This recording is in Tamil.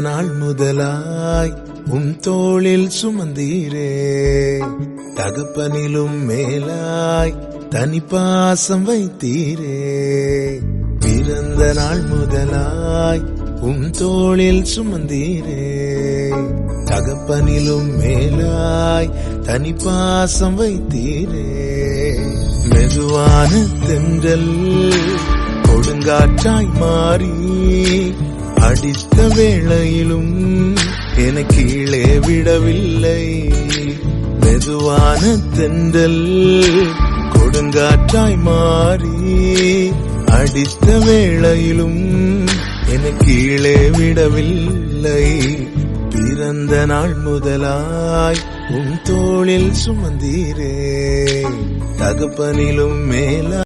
நாள் முதலாய் உன் தோளில் சுமந்தீரே, தகப்பனிலும் மேலாய் தனி பாசம் வைத்தீரே. பிறந்த நாள் முதலாய் உன் தோளில் சுமந்தீரே, தகப்பனிலும் மேலாய் தனி பாசம் வைத்தீரே. மெதுவான தென்றல் கொடுங்காற்றாய் மாறி அடித்த வேளையிலும் என கீழே விடவில்லை. மெதுவான தென்றல் கொடுங்காற்றாய் மாறி அடித்த வேளையிலும் என கீழே விடவில்லை. பிறந்த நாள் முதலாய் உன் தோளில் சுமந்தீரே, தகப்பனிலும் மேல